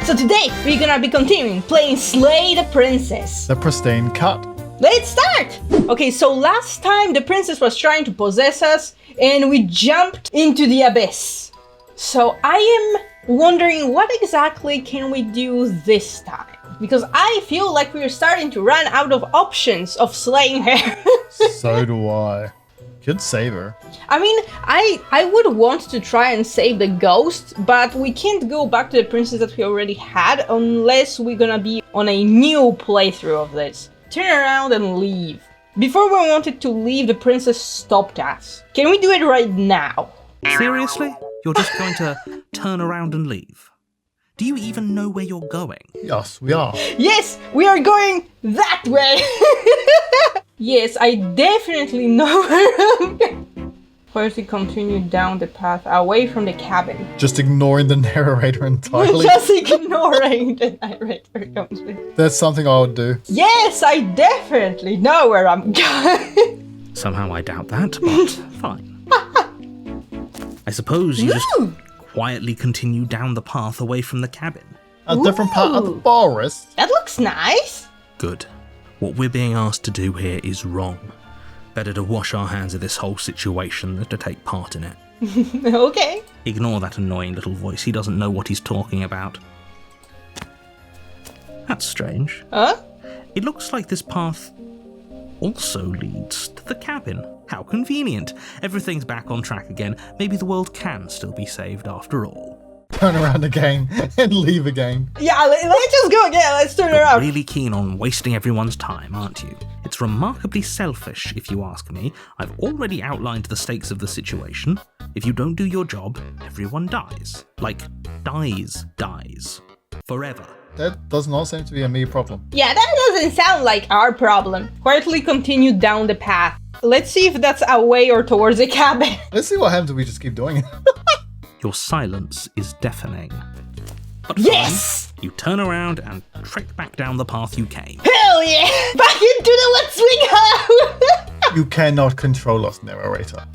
So today we're gonna be continuing playing Slay the Princess. The Pristine cut. Let's start! Okay, so last time the princess was trying to possess us and we jumped into the abyss. So I am wondering what exactly can we do this time? Because I feel like we're starting to run out of options of slaying her. So do I. Could save her. I mean, I would want to try and save the ghost, but we can't go back to the princess that we already had unless we're gonna be on a new playthrough of this. Turn around and leave. Before we wanted to leave, the princess stopped us. Can we do it right now? Seriously? You're just going to turn around and leave? Do you even know where you're going? Yes, we are. Yes, we are going that way! Yes, I definitely know where I'm going. First, we continue down the path away from the cabin. Just ignoring the narrator entirely. Just ignoring the narrator completely. That's something I would do. Yes, I definitely know where I'm going. Somehow I doubt that, but fine. I suppose you just quietly continue down the path away from the cabin. A different part of the forest. That looks nice. Good. What we're being asked to do here is wrong. Better to wash our hands of this whole situation than to take part in it. Okay. Ignore that annoying little voice. He doesn't know what he's talking about. That's strange. Huh? It looks like this path also leads to the cabin. How convenient. Everything's back on track again. Maybe the world can still be saved after all. Turn around again and leave again. Yeah, let's just go again. Let's turn around. Really keen on wasting everyone's time, aren't you? It's remarkably selfish, if you ask me. I've already outlined the stakes of the situation. If you don't do your job, everyone dies. Like, dies. Forever. That does not seem to be a me problem. Yeah, that doesn't sound like our problem. Quietly continue down the path. Let's see if that's away or towards the cabin. Let's see what happens if we just keep doing it. Your silence is deafening. But Yes! fine, you turn around and trek back down the path you came. Hell yeah! Back into the Let's Swing Home! You cannot control us, narrator.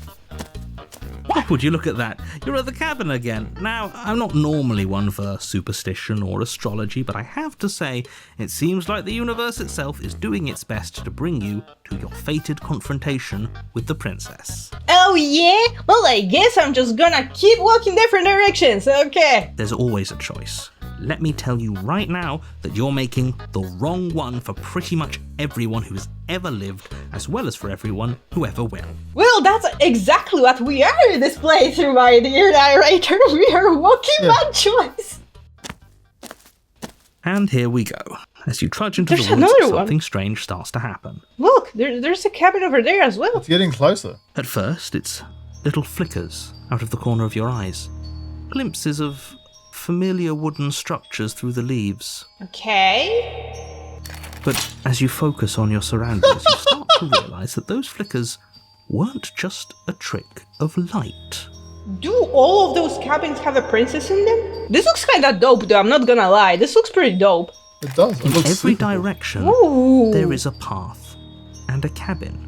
Why would you look at that? You're at the cabin again. Now, I'm not normally one for superstition or astrology, but I have to say, it seems like the universe itself is doing its best to bring you to your fated confrontation with the princess. Oh yeah? Well, I guess I'm just gonna keep walking different directions, okay. There's always a choice. Let me tell you right now that you're making the wrong one for pretty much everyone who's ever lived, as well as for everyone who ever will. Well, that's exactly what we are in this playthrough, my dear narrator. We are walking by choice. And here we go. As you trudge into There's the woods, another one. something strange starts to happen. Look, there's a cabin over there as well. It's getting closer. At first, it's little flickers out of the corner of your eyes. Glimpses of familiar wooden structures through the leaves. Okay. But as you focus on your surroundings, you start to realise that those flickers weren't just a trick of light. Do all of those cabins have a princess in them? This looks kinda dope though, I'm not gonna lie. This looks pretty dope. It does. It In looks every super cool. direction, Ooh. there is a path and a cabin.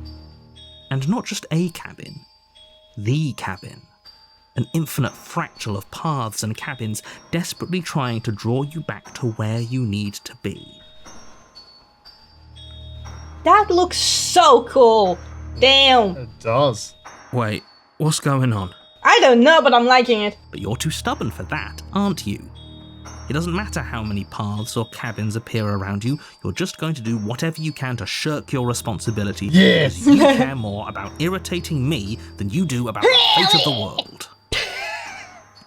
And not just a cabin, the cabin. An infinite fractal of paths and cabins desperately trying to draw you back to where you need to be. That looks so cool. Damn. It does. Wait, what's going on? I don't know, but I'm liking it. But you're too stubborn for that, aren't you? It doesn't matter how many paths or cabins appear around you, you're just going to do whatever you can to shirk your responsibility. Yes! Because you care more about irritating me than you do about the fate of the world.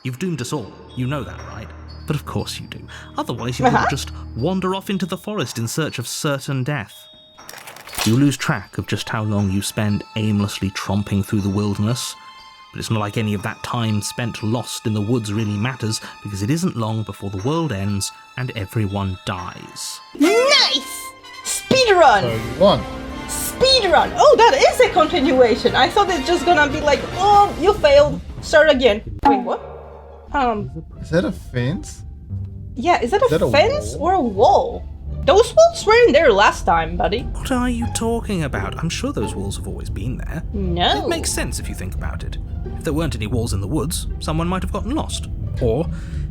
You've doomed us all, you know that, right? But of course you do. Otherwise you wouldn't just wander off into the forest in search of certain death. You lose track of just how long you spend aimlessly tromping through the wilderness. But it's not like any of that time spent lost in the woods really matters, because it isn't long before the world ends and everyone dies. Nice! Speedrun! So you won. Speedrun! Oh, that is a continuation. I thought it's just gonna be like, oh, you failed. Start again. Wait, what? Is that a fence? Yeah, is that Is that a a fence wall? or a wall? Those walls weren't there last time, buddy. What are you talking about? I'm sure those walls have always been there. No. It makes sense if you think about it. If there weren't any walls in the woods, someone might have gotten lost. Or,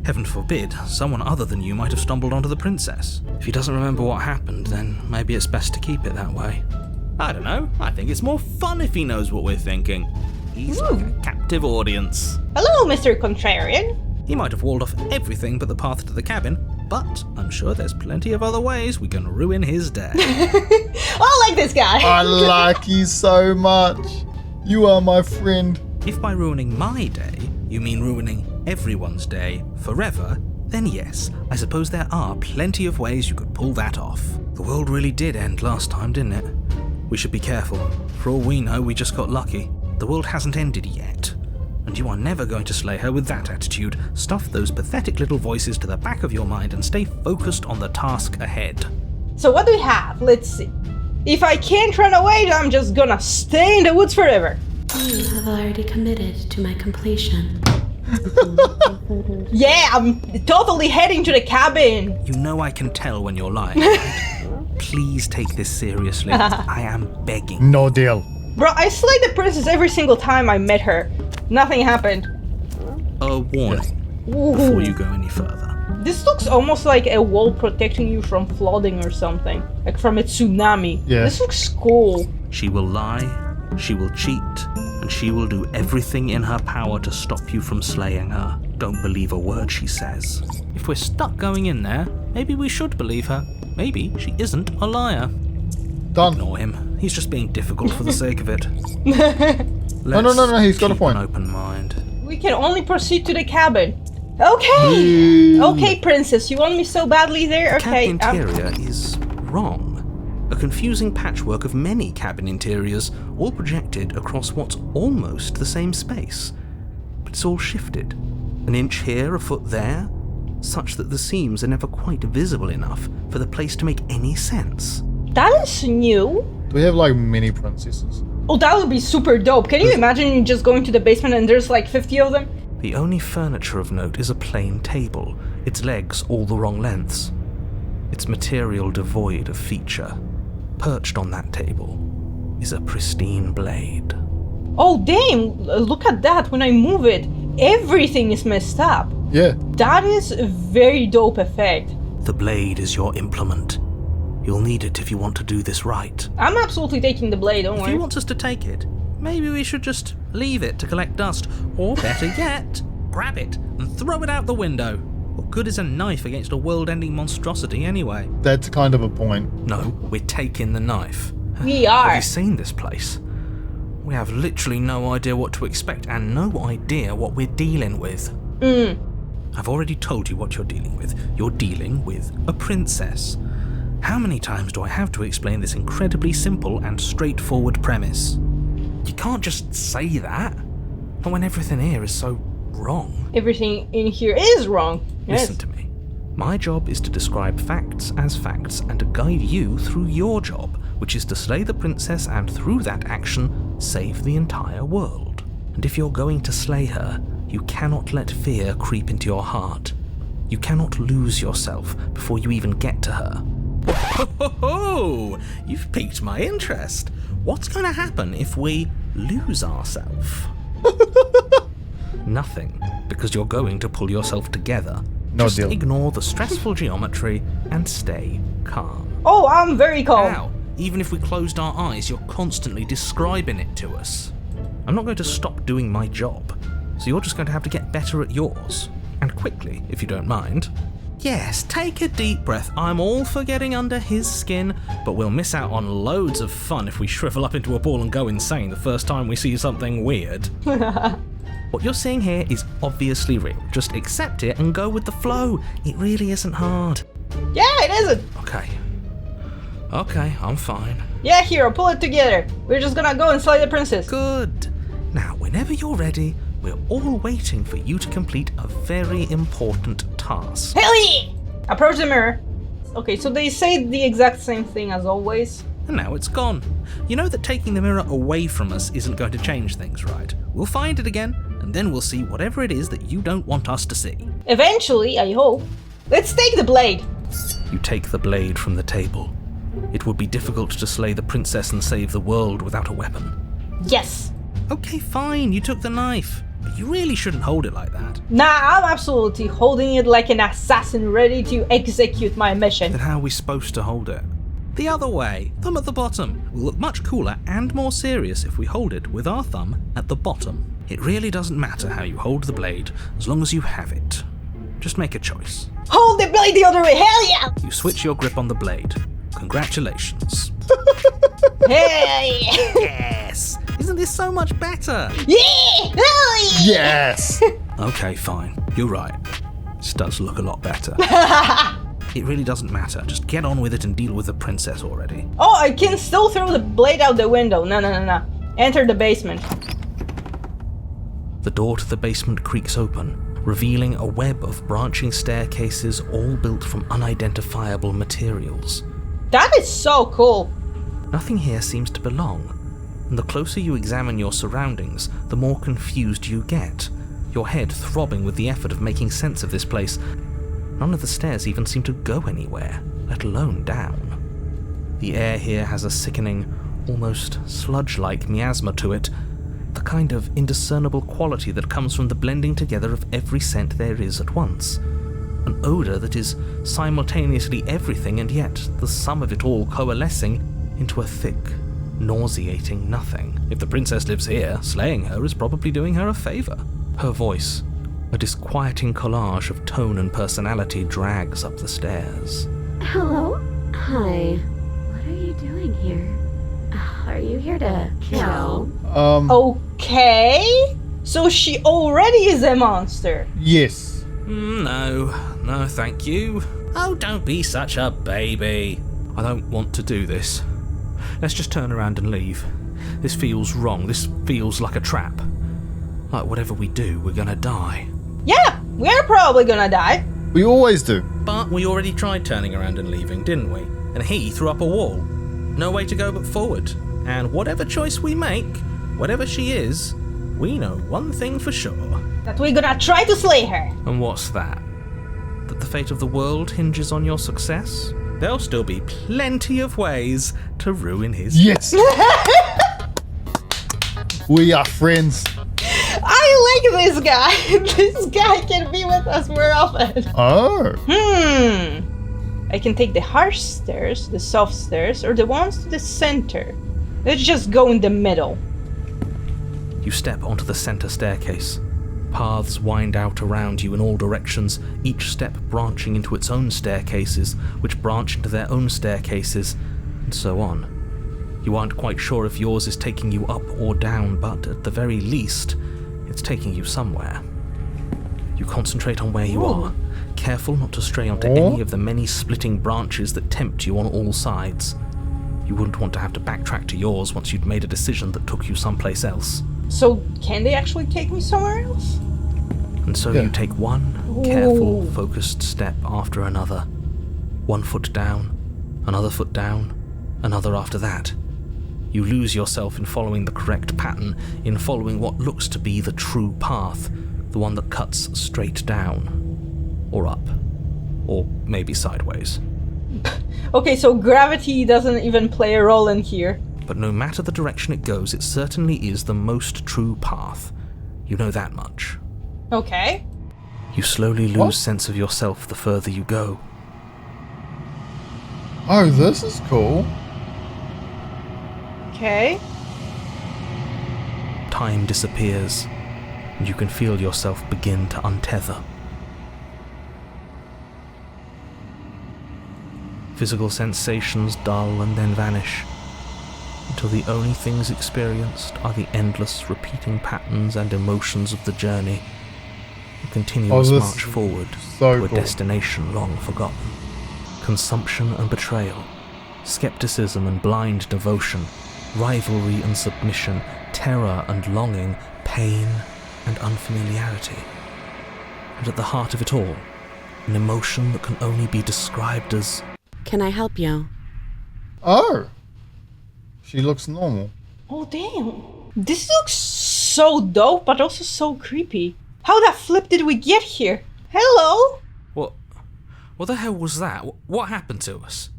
heaven forbid, someone other than you might have stumbled onto the princess. If he doesn't remember what happened, then maybe it's best to keep it that way. I don't know, I think it's more fun if he knows what we're thinking. He's like a captive audience. Hello, Mr. Contrarian. He might have walled off everything but the path to the cabin, but I'm sure there's plenty of other ways we can ruin his day. I like this guy. I like you so much. You are my friend. If by ruining my day, you mean ruining everyone's day forever, then yes, I suppose there are plenty of ways you could pull that off. The world really did end last time, didn't it? We should be careful. For all we know, we just got lucky. The world hasn't ended yet. And you are never going to slay her with that attitude. Stuff those pathetic little voices to the back of your mind and stay focused on the task ahead. So what do we have? Let's see. If I can't run away, I'm just gonna stay in the woods forever. You have already committed to my completion. Yeah, I'm totally heading to the cabin. You know I can tell when you're lying, right? Please take this seriously. I am begging. No deal. Bro, I slayed the princess every single time I met her. Nothing happened. A warning Ooh. before you go any further. This looks almost like a wall protecting you from flooding or something. Like from a tsunami. Yeah. This looks cool. She will lie, she will cheat, and she will do everything in her power to stop you from slaying her. Don't believe a word she says. If we're stuck going in there, maybe we should believe her. Maybe she isn't a liar. Done. Ignore him. He's just being difficult for the sake of it. No, he's got a Keep point. an open mind. We can only proceed to the cabin. Okay! Okay, princess, you want me so badly there? Okay. The cabin interior is wrong. A confusing patchwork of many cabin interiors, all projected across what's almost the same space. But it's all shifted. An inch here, a foot there, such that the seams are never quite visible enough for the place to make any sense. That is new. Do we have like mini princesses? Oh, that would be super dope. Can you imagine you just going to the basement and there's like 50 of them? The only furniture of note is a plain table, its legs all the wrong lengths. Its material devoid of feature. Perched on that table is a pristine blade. Oh, damn. Look at that. When I move it, everything is messed up. Yeah. That is a very dope effect. The blade is your implement. You'll need it if you want to do this right. I'm absolutely taking the blade, don't If worry. you want us to take it, maybe we should just leave it to collect dust. Or better yet, grab it and throw it out the window. What good is a knife against a world-ending monstrosity anyway? That's kind of a point. No, we're taking the knife. We Have are. you seen this place? We have literally no idea what to expect and no idea what we're dealing with. I've already told you what you're dealing with. You're dealing with a princess. How many times do I have to explain this incredibly simple and straightforward premise? You can't just say that. Not when everything here is so wrong. Everything in here is wrong. Yes. Listen to me. My job is to describe facts as facts and to guide you through your job, which is to slay the princess and through that action, save the entire world. And if you're going to slay her, you cannot let fear creep into your heart. You cannot lose yourself before you even get to her. Oh, you've piqued my interest. What's going to happen if we lose ourselves? Nothing, because you're going to pull yourself together. No Just deal. ignore the stressful geometry and stay calm. Oh, I'm very calm. Now, even if we closed our eyes, you're constantly describing it to us. I'm not going to stop doing my job, so you're just going to have to get better at yours. And quickly, if you don't mind. Yes, take a deep breath. I'm all for getting under his skin, but we'll miss out on loads of fun if we shrivel up into a ball and go insane the first time we see something weird. What you're seeing here is obviously real. Just accept it and go with the flow. It really isn't hard. Yeah, it isn't. Okay, I'm fine. Yeah, hero, pull it together. We're just gonna go and slay the princess. Good. Now, whenever you're ready, we're all waiting for you to complete a very important task. Hell yeah! Approach the mirror. Okay, so they say the exact same thing as always. And now it's gone. You know that taking the mirror away from us isn't going to change things, right? We'll find it again, and then we'll see whatever it is that you don't want us to see. Eventually, I hope. Let's take the blade. You take the blade from the table. It would be difficult to slay the princess and save the world without a weapon. Yes. Okay, fine, you took the knife. But you really shouldn't hold it like that. Nah, I'm absolutely holding it like an assassin ready to execute my mission. Then how are we supposed to hold it? The other way, thumb at the bottom. Will look much cooler and more serious if we hold it with our thumb at the bottom. It really doesn't matter how you hold the blade, as long as you have it. Just make a choice. Hold the blade the other way, hell yeah! You switch your grip on the blade. Congratulations. Hey! Yes! Isn't this so much better? Yeah! Hell yeah! Yes! Okay, fine. You're right. This does look a lot better. It really doesn't matter. Just get on with it and deal with the princess already. Oh, I can still throw the blade out the window. No. Enter the basement. The door to the basement creaks open, revealing a web of branching staircases all built from unidentifiable materials. That is so cool. Nothing here seems to belong, and the closer you examine your surroundings, the more confused you get, your head throbbing with the effort of making sense of this place. None of the stairs even seem to go anywhere, let alone down. The air here has a sickening, almost sludge-like miasma to it, the kind of indiscernible quality that comes from the blending together of every scent there is at once. An odour that is simultaneously everything and yet the sum of it all coalescing into a thick, nauseating nothing. If the princess lives here, slaying her is probably doing her a favour. Her voice, a disquieting collage of tone and personality, drags up the stairs. Hello? Hi. What are you doing here? Are you here to kill? Okay. So she already is a monster. Yes. No, thank you. Oh, don't be such a baby. I don't want to do this. Let's just turn around and leave. This feels wrong. This feels like a trap. Like whatever we do, we're gonna die. Yeah, we're probably gonna die. We always do. But we already tried turning around and leaving, didn't we? And he threw up a wall. No way to go but forward. And whatever choice we make, whatever she is, we know one thing for sure. That we're gonna try to slay her. And what's that? That the fate of the world hinges on your success? There'll still be plenty of ways to ruin his... Yes! We are friends. I like this guy. This guy can be with us more often. Oh. I can take the harsh stairs, the soft stairs, or the ones to the center. Let's just go in the middle. You step onto the center staircase. Paths wind out around you in all directions, each step branching into its own staircases, which branch into their own staircases, and so on. You aren't quite sure if yours is taking you up or down, but at the very least, it's taking you somewhere. You concentrate on where you are, careful not to stray onto any of the many splitting branches that tempt you on all sides. You wouldn't want to have to backtrack to yours once you'd made a decision that took you someplace else. So, can they actually take me somewhere else? And so you take one careful, focused step after another. 1 foot down, another foot down, another after that. You lose yourself in following the correct pattern, in following what looks to be the true path, the one that cuts straight down, or up, or maybe sideways. Okay, so gravity doesn't even play a role in here. But no matter the direction it goes, it certainly is the most true path. You know that much. Okay. You slowly lose sense of yourself the further you go. Oh, this is cool. Okay. Time disappears, and you can feel yourself begin to untether. Physical sensations dull and then vanish, until the only things experienced are the endless repeating patterns and emotions of the journey, a continuous march forward to a destination long forgotten. Consumption and betrayal, skepticism and blind devotion, rivalry and submission, terror and longing, pain and unfamiliarity. And at the heart of it all, an emotion that can only be described as... Can I help you? Oh. She looks normal. Oh, damn. This looks so dope, but also so creepy. How the flip did we get here? Hello? What the hell was that? What happened to us?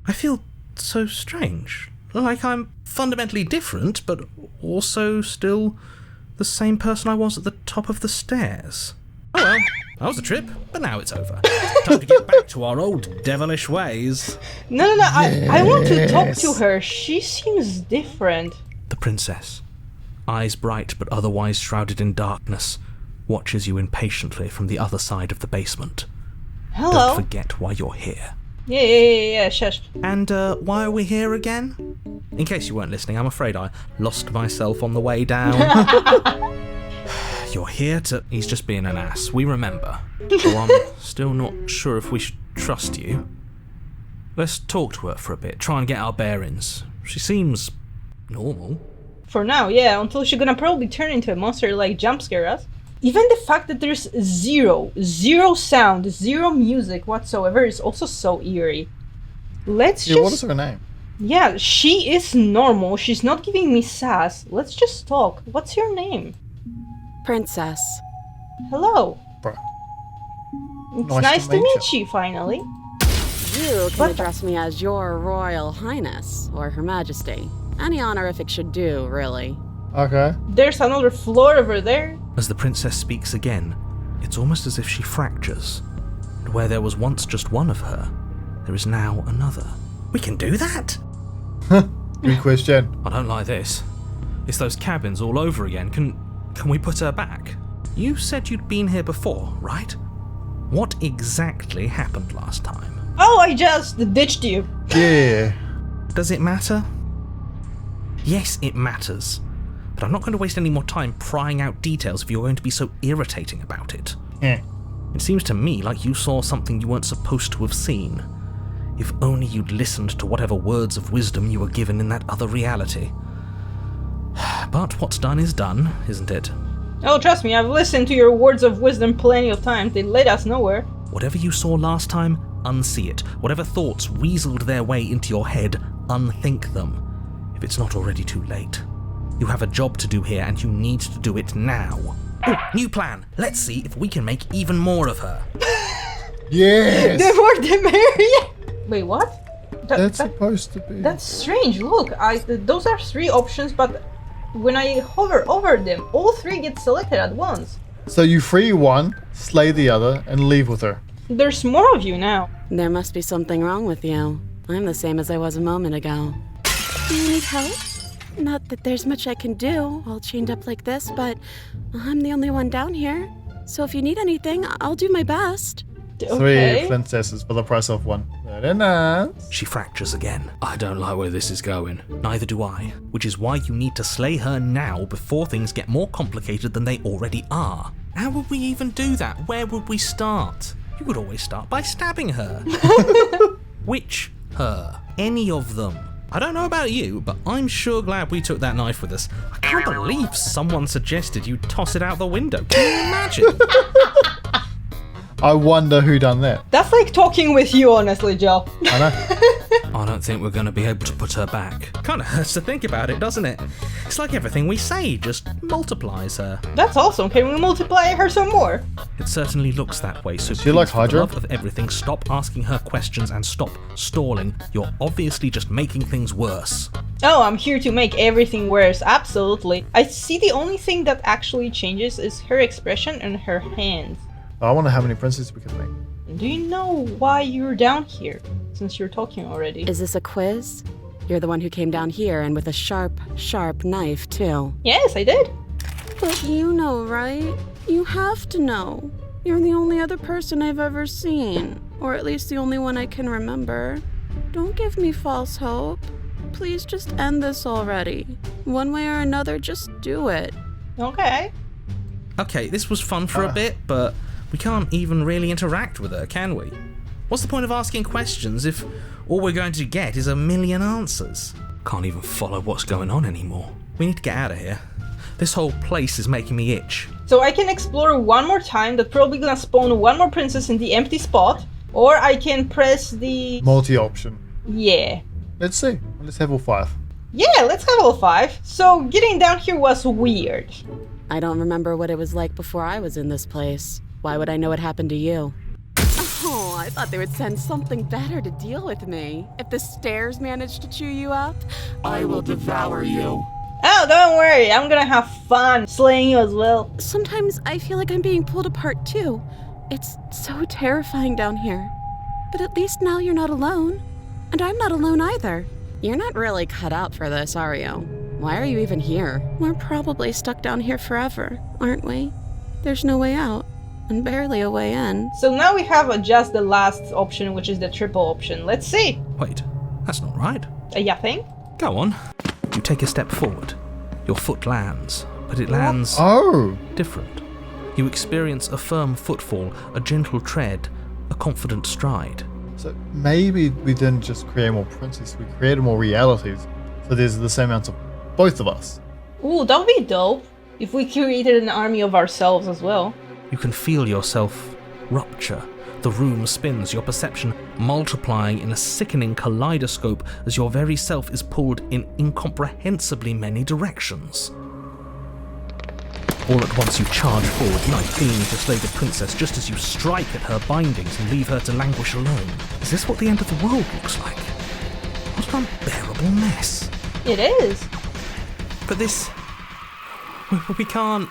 I feel so strange. Like I'm fundamentally different, but also still The same person I was at the top of the stairs. Oh well, that was a trip, but now it's over. Time to get back to our old devilish ways. No, I want to talk to her. She seems different. The princess, eyes bright but otherwise shrouded in darkness, watches you impatiently from the other side of the basement. Hello. Don't forget why you're here. Yeah, shush. And why are we here again? In case you weren't listening, I'm afraid I lost myself on the way down. You're here to... He's just being an ass, we remember. So I'm still not sure if we should trust you. Let's talk to her for a bit, try and get our bearings. She seems... normal. For now, yeah, until she's gonna probably turn into a monster like jump scare us. Even the fact that there's zero sound, zero music whatsoever is also so eerie. Let's just... What is her name? Yeah, she is normal. She's not giving me sass. Let's just talk. What's your name? Princess. Hello. Bro. It's nice to meet you, finally. You can address me as Your Royal Highness, or Her Majesty. Any honorific should do, really. Okay. There's another floor over there. As the princess speaks again, it's almost as if she fractures. And where there was once just one of her, there is now another. We can do that? Good question. I don't like this. It's those cabins all over again. Can we put her back? You said you'd been here before, right? What exactly happened last time? Oh, I just ditched you. Yeah. Does it matter? Yes, it matters. But I'm not going to waste any more time prying out details if you're going to be so irritating about it. Yeah. It seems to me like you saw something you weren't supposed to have seen. If only you'd listened to whatever words of wisdom you were given in that other reality. But what's done is done, isn't it? Oh, trust me, I've listened to your words of wisdom plenty of times. They led us nowhere. Whatever you saw last time, unsee it. Whatever thoughts weaseled their way into your head, unthink them. If it's not already too late. You have a job to do here, and you need to do it now. Ooh, new plan. Let's see if we can make even more of her. Yes! The more the merrier. Wait, what? That's supposed to be... That's strange. Look, those are 3 options, but when I hover over them, all 3 get selected at once. So you free one, slay the other, and leave with her. There's more of you now. There must be something wrong with you. I'm the same as I was a moment ago. Do you need help? Not that there's much I can do, all chained up like this, but I'm the only one down here. So if you need anything, I'll do my best. Okay. 3 princesses for the price of 1. Very nice. She fractures again. I don't like where this is going. Neither do I. Which is why you need to slay her now before things get more complicated than they already are. How would we even do that? Where would we start? You would always start by stabbing her. Which her? Any of them. I don't know about you, but I'm sure glad we took that knife with us. I can't believe someone suggested you toss it out the window. Can you imagine? I wonder who done that. That's like talking with you, honestly, Joe. I know. I don't think we're going to be able to put her back. Kind of hurts to think about it, doesn't it? It's like everything we say just multiplies her. That's awesome. Can we multiply her some more? It certainly looks that way, so She like please, for the Hydra? love of everything, stop asking her questions and stop stalling. You're obviously just making things worse. Oh, I'm here to make everything worse. Absolutely. I see the only thing that actually changes is her expression and her hands. I wonder how many princesses we can make. Do you know why you're down here? Since you're talking already. Is this a quiz? You're the one who came down here and with a sharp, sharp knife, too. Yes, I did. But you know, right? You have to know. You're the only other person I've ever seen. Or at least the only one I can remember. Don't give me false hope. Please just end this already. One way or another, just do it. Okay. Okay, this was fun for a bit, but we can't even really interact with her, can we? What's the point of asking questions if all we're going to get is a million answers? Can't even follow what's going on anymore. We need to get out of here. This whole place is making me itch. So I can explore one more time. That's probably gonna spawn one more princess in the empty spot. Or I can press the... Multi-option. Yeah. Let's see. Let's have all 5. Yeah, let's have all 5. So getting down here was weird. I don't remember what it was like before I was in this place. Why would I know what happened to you? Oh, I thought they would send something better to deal with me. If the stairs managed to chew you up, I will devour you. Oh, No, don't worry. I'm gonna have fun slaying you as well. Sometimes I feel like I'm being pulled apart too. It's so terrifying down here. But at least now you're not alone. And I'm not alone either. You're not really cut out for this, are you? Why are you even here? We're probably stuck down here forever, aren't we? There's no way out, and barely a way in. So now we have just the last option, which is the triple option. Let's see. Wait, that's not right. Yeah, thing? Go on. You take a step forward. Your foot lands, but it lands Oh. different. You experience a firm footfall, a gentle tread, a confident stride. So maybe we didn't just create more princesses, we created more realities. So there's the same amount of both of us. Ooh, that would be dope if we created an army of ourselves as well. You can feel yourself rupture. The room spins, your perception multiplying in a sickening kaleidoscope as your very self is pulled in incomprehensibly many directions. All at once you charge forward, knife beaming to slay the princess just as you strike at her bindings and leave her to languish alone. Is this what the end of the world looks like? What an unbearable mess. It is. But this... we can't...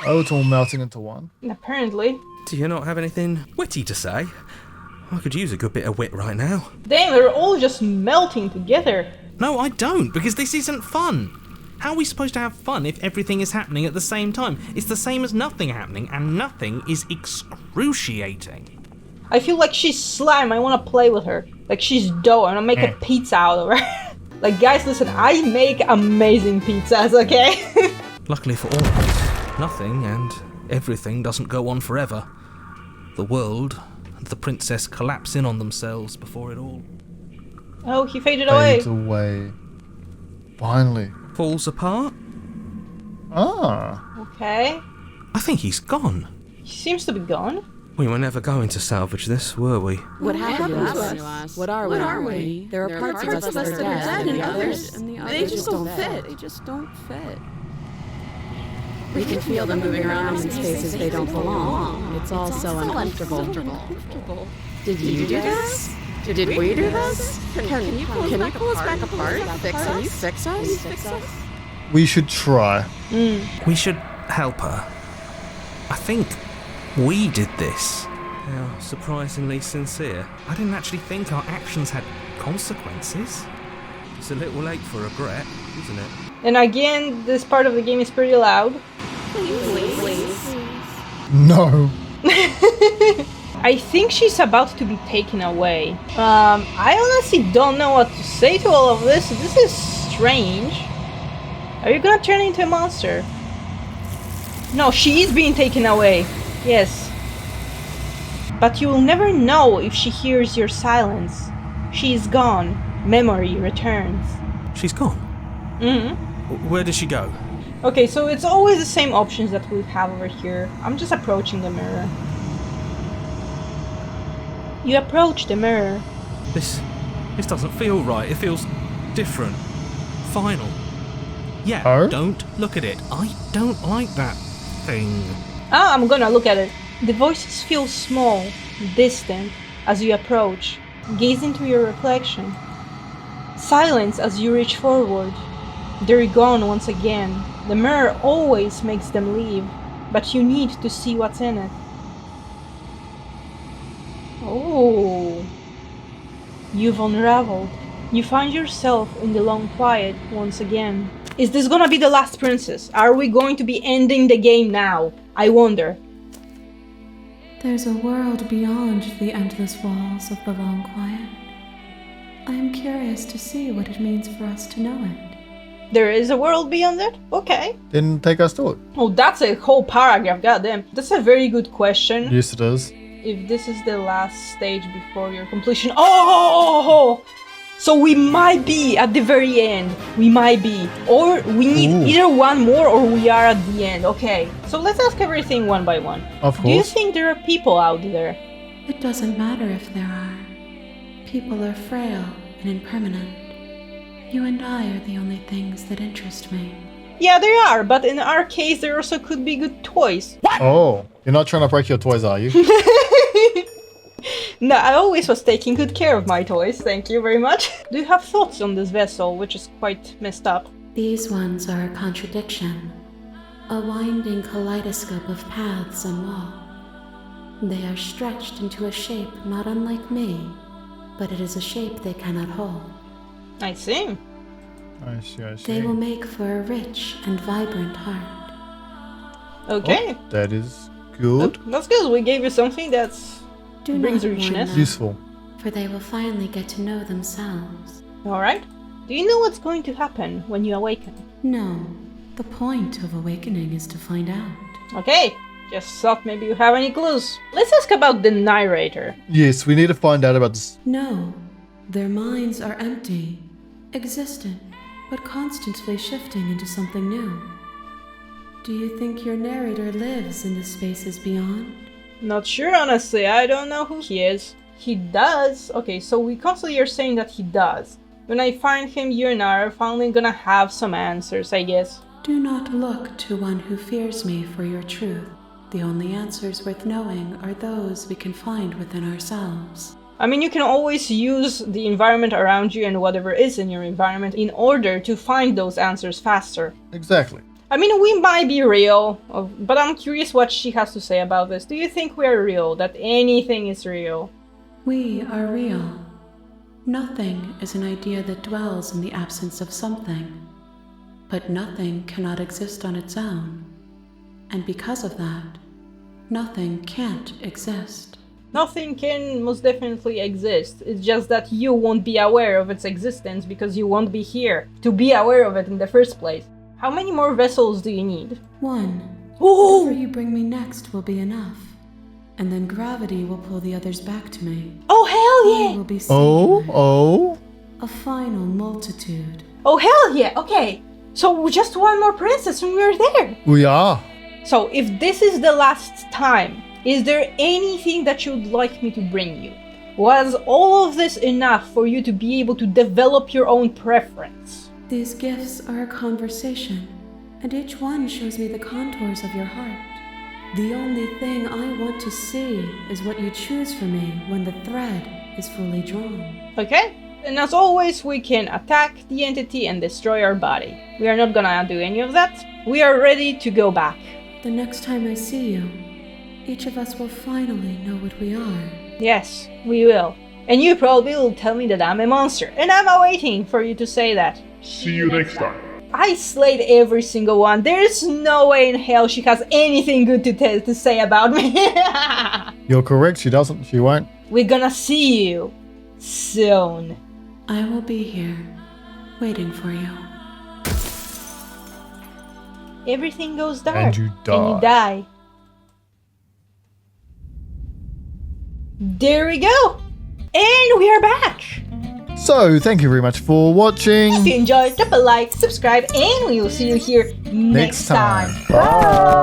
Oh, it's all melting into one. Apparently. Do you not have anything witty to say? I could use a good bit of wit right now. Damn, they're all just melting together. No, I don't, because this isn't fun. How are we supposed to have fun if everything is happening at the same time? It's the same as nothing happening, and nothing is excruciating. I feel like she's slime. I want to play with her. Like she's dough. I want to make a pizza out of her. Like, guys, listen, I make amazing pizzas, okay? Luckily for all of us, nothing and everything doesn't go on forever. The world and the princess collapse in on themselves before it all Oh, he faded away. Fades away. Finally. falls apart. Ah. Okay. I think he's gone. He seems to be gone. We were never going to salvage this, were we? What happened to us? What are we? There are parts of us that are dead, and others, they just don't fit. They just don't fit. We can feel them moving around in spaces they don't belong. It's all so uncomfortable. Did you do this? Did we do this? Can you pull us back apart? Fix us? We should try. We should help her. I think we did this. How surprisingly sincere. I didn't actually think our actions had consequences. It's a little late for regret, isn't it? And again, this part of the game is pretty loud. Please. No. I think she's about to be taken away. I honestly don't know what to say to all of this. This is strange. Are you gonna turn into a monster? No, she is being taken away. Yes. But you will never know if she hears your silence. She is gone. Memory returns. She's gone. Where did she go? Okay, so it's always the same options that we have over here. I'm just approaching the mirror. You approach the mirror. This doesn't feel right. It feels different. Final. Yeah, Oh? don't look at it. I don't like that thing. Ah, I'm gonna look at it. The voices feel small, distant, as you approach. Gaze into your reflection. Silence as you reach forward. They're gone once again. The mirror always makes them leave, but you need to see what's in it. Oh. You've unraveled. You find yourself in the long quiet once again. Is this gonna be the last princess? Are we going to be ending the game now? I wonder. There's a world beyond the endless walls of the long quiet. I am curious to see what it means for us to know it. There is a world beyond it? Okay. Didn't take us to it. Oh, that's a whole paragraph, goddamn. That's a very good question. Yes, it is. If this is the last stage before your completion. Oh! So we might be at the very end. We might be. Or we need either one more or we are at the end. Okay. So let's ask everything one by one. Of Do you course. think there are people out there? It doesn't matter if there are. People are frail and impermanent. You and I are the only things that interest me. Yeah, there are, but in our case, there also could be good toys. Oh, you're not trying to break your toys, are you? No, I always was taking good care of my toys. Thank you very much. Do you have thoughts on this vessel, which is quite messed up? These ones are a contradiction, a winding kaleidoscope of paths and wall. They are stretched into a shape not unlike me, but it is a shape they cannot hold. I see. I see. They will make for a rich and vibrant heart. Okay. Oh, that is good. That's good. We gave you something that's Do brings not warn richness. them, Useful. for they will finally get to know themselves. Alright. Do you know what's going to happen when you awaken? No, the point of awakening is to find out. Okay. Just thought maybe you have any clues. Let's ask about the narrator. Yes, we need to find out about this. No, their minds are empty, existent, but constantly shifting into something new. Do you think your narrator lives in the spaces beyond? Not sure, honestly. I don't know who he is. He does. Okay, so we constantly are saying that he does. When I find him, you and I are finally gonna have some answers, I guess. Do not look to one who fears me for your truth. The only answers worth knowing are those we can find within ourselves. I mean, you can always use the environment around you and whatever is in your environment in order to find those answers faster. Exactly. I mean, we might be real, but I'm curious what she has to say about this. Do you think we are real? That anything is real? We are real. Nothing is an idea that dwells in the absence of something. But nothing cannot exist on its own. And because of that, nothing can't exist. Nothing can most definitely exist. It's just that you won't be aware of its existence because you won't be here to be aware of it in the first place. How many more vessels do you need? One. Oh! Whatever you bring me next will be enough. And then gravity will pull the others back to me. Oh, hell I yeah! will be Oh. a final multitude. Oh, hell yeah! Okay, so just one more princess and we're there. We are. So if this is the last time, is there anything that you'd like me to bring you? Was all of this enough for you to be able to develop your own preference? These gifts are a conversation, and each one shows me the contours of your heart. The only thing I want to see is what you choose for me when the thread is fully drawn. Okay? And as always, we can attack the entity and destroy our body. We are not gonna do any of that. We are ready to go back. The next time I see you, each of us will finally know what we are. Yes, we will. And you probably will tell me that I'm a monster, and I'm waiting for you to say that. See you next time. I slayed every single one. There's no way in hell she has anything good to say about me. You're correct. She doesn't. She won't. We're gonna see you soon. I will be here, waiting for you. Everything goes dark. And you die. And you die. There we go. And we are back. So, thank you very much for watching. If you enjoyed, drop a like, subscribe, and we will see you here next time. Bye.